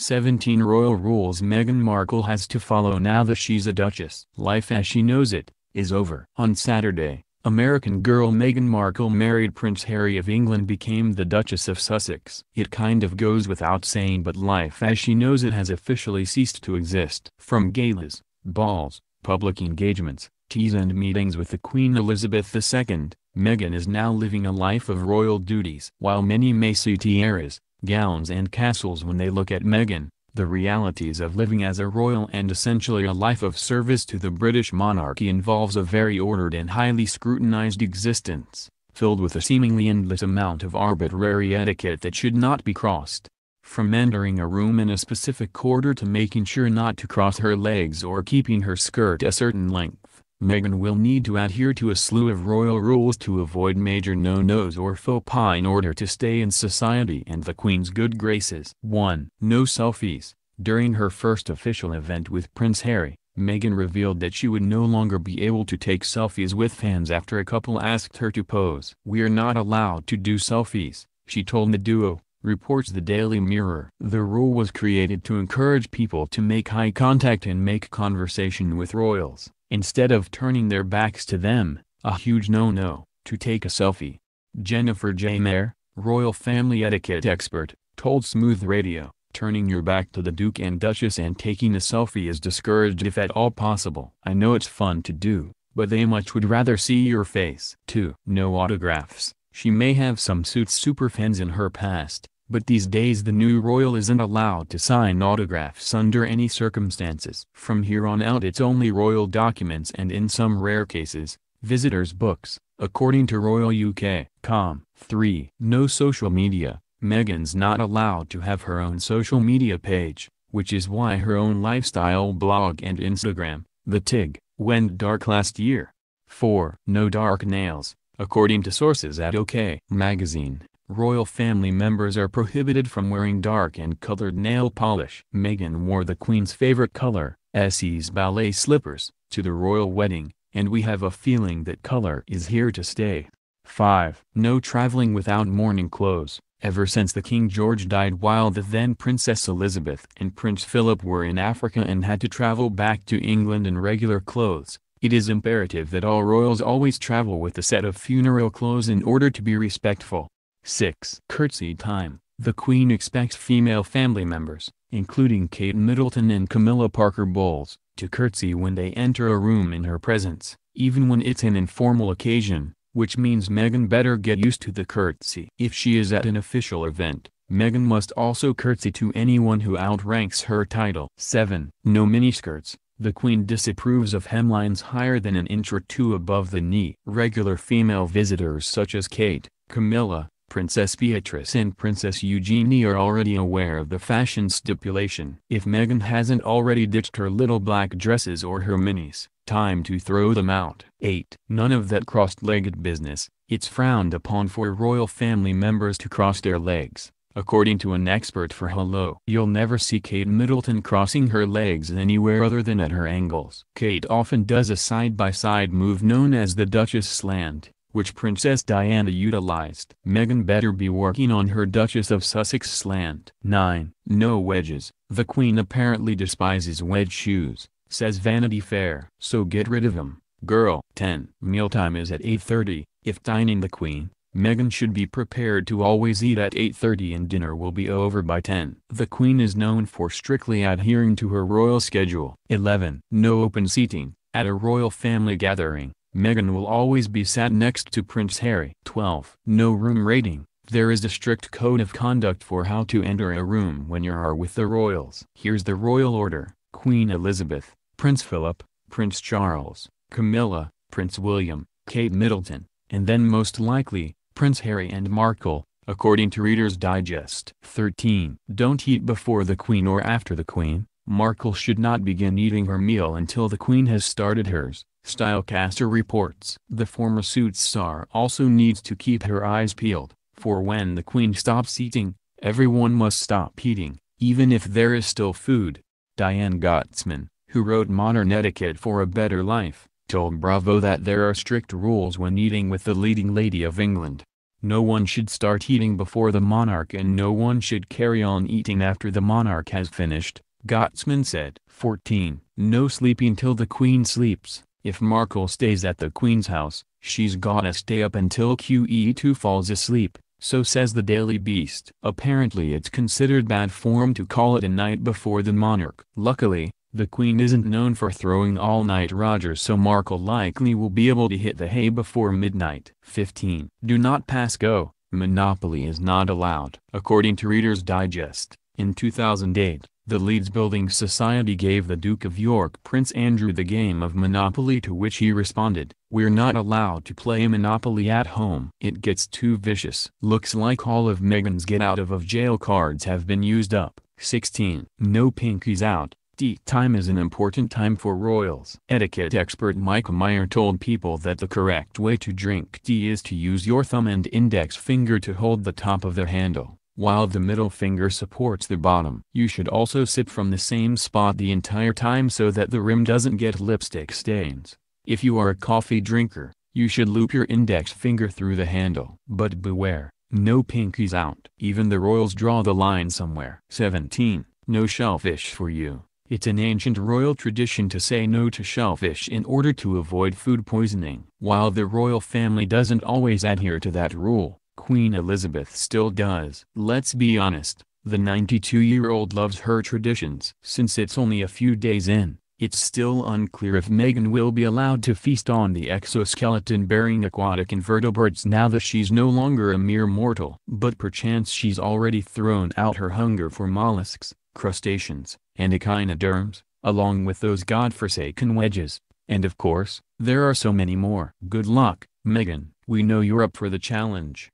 17 royal rules Meghan Markle has to follow now that she's a duchess. Life as she knows it is over. On Saturday, American girl Meghan Markle married Prince Harry of England, became the Duchess of Sussex. It kind of goes without saying, but life as she knows it has officially ceased to exist. From galas, balls, public engagements, teas and meetings with the Queen Elizabeth II, Meghan is now living a life of royal duties. While many may see tiaras, gowns and castles when they look at Meghan, the realities of living as a royal and essentially a life of service to the British monarchy involves a very ordered and highly scrutinized existence, filled with a seemingly endless amount of arbitrary etiquette that should not be crossed. From entering a room in a specific order to making sure not to cross her legs or keeping her skirt a certain length, Meghan will need to adhere to a slew of royal rules to avoid major no-nos or faux pas in order to stay in society and the Queen's good graces. 1. No selfies. During her first official event with Prince Harry, Meghan revealed that she would no longer be able to take selfies with fans after a couple asked her to pose. "We're not allowed to do selfies," she told the duo, reports the Daily Mirror. The rule was created to encourage people to make eye contact and make conversation with royals, instead of turning their backs to them, a huge no-no, to take a selfie. Jennifer J. Mayer, royal family etiquette expert, told Smooth Radio, "Turning your back to the Duke and Duchess and taking a selfie is discouraged if at all possible. I know it's fun to do, but they much would rather see your face." 2. No autographs. She may have some Suits superfans in her past, but these days the new royal isn't allowed to sign autographs under any circumstances. From here on out it's only royal documents and in some rare cases, visitors' books, according to Royal UK.com. 3. No social media. Meghan's not allowed to have her own social media page, which is why her own lifestyle blog and Instagram, The Tig, went dark last year. 4. No dark nails. According to sources at OK Magazine, royal family members are prohibited from wearing dark and colored nail polish. Meghan wore the Queen's favorite color, Essie's ballet slippers, to the royal wedding, and we have a feeling that color is here to stay. 5. No traveling without mourning clothes. Ever since the King George died while the then Princess Elizabeth and Prince Philip were in Africa and had to travel back to England in regular clothes, it is imperative that all royals always travel with a set of funeral clothes in order to be respectful. 6. Curtsy time. The Queen expects female family members, including Kate Middleton and Camilla Parker Bowles, to curtsy when they enter a room in her presence, even when it's an informal occasion, which means Meghan better get used to the curtsy. If she is at an official event, Meghan must also curtsy to anyone who outranks her title. 7. No miniskirts. The Queen disapproves of hemlines higher than an inch or two above the knee. Regular female visitors such as Kate, Camilla, Princess Beatrice and Princess Eugenie are already aware of the fashion stipulation. If Meghan hasn't already ditched her little black dresses or her minis, time to throw them out. 8. None of that crossed-legged business. It's frowned upon for royal family members to cross their legs, according to an expert for Hello. You'll never see Kate Middleton crossing her legs anywhere other than at her ankles. Kate often does a side-by-side move known as the Duchess slant, which Princess Diana utilized. Meghan better be working on her Duchess of Sussex slant. 9. No wedges. The Queen apparently despises wedge shoes, says Vanity Fair. So get rid of them, girl. 10. Mealtime is at 8:30. If dining the Queen, Meghan should be prepared to always eat at 8:30 and dinner will be over by 10. The Queen is known for strictly adhering to her royal schedule. 11. No open seating. At a royal family gathering, Meghan will always be sat next to Prince Harry. 12. No room rating. There is a strict code of conduct for how to enter a room when you are with the royals. Here's the royal order: Queen Elizabeth, Prince Philip, Prince Charles, Camilla, Prince William, Kate Middleton, and then most likely, Prince Harry and Markle, according to Reader's Digest. 13. Don't eat before the Queen or after the Queen. Markle should not begin eating her meal until the Queen has started hers, Stylecaster reports. The former Suits star also needs to keep her eyes peeled, for when the Queen stops eating, everyone must stop eating, even if there is still food. Diane Gottsman, who wrote Modern Etiquette for a Better Life, told Bravo that there are strict rules when eating with the leading lady of England. No one should start eating before the monarch and no one should carry on eating after the monarch has finished, Gottsman said. 14. No sleeping till the Queen sleeps. If Markle stays at the Queen's house, she's gotta stay up until QE2 falls asleep, so says the Daily Beast. Apparently it's considered bad form to call it a night before the monarch. Luckily, the Queen isn't known for throwing all-night Rogers, so Markle likely will be able to hit the hay before midnight. 15. Do not pass go. Monopoly is not allowed. According to Reader's Digest, in 2008, the Leeds Building Society gave the Duke of York Prince Andrew the game of Monopoly, to which he responded, "We're not allowed to play Monopoly at home. It gets too vicious." Looks like all of Meghan's get out of jail cards have been used up. 16. No pinkies out. Tea time is an important time for royals. Etiquette expert Micah Meyer told People that the correct way to drink tea is to use your thumb and index finger to hold the top of the handle, while the middle finger supports the bottom. You should also sip from the same spot the entire time so that the rim doesn't get lipstick stains. If you are a coffee drinker, you should loop your index finger through the handle. But beware, no pinkies out. Even the royals draw the line somewhere. 17. No shellfish for you. It's an ancient royal tradition to say no to shellfish in order to avoid food poisoning. While the royal family doesn't always adhere to that rule, Queen Elizabeth still does. Let's be honest, the 92-year-old loves her traditions. Since it's only a few days in, it's still unclear if Meghan will be allowed to feast on the exoskeleton-bearing aquatic invertebrates now that she's no longer a mere mortal. But perchance she's already thrown out her hunger for mollusks, crustaceans, and echinoderms, along with those godforsaken wedges. And of course, there are so many more. Good luck, Meghan. We know you're up for the challenge.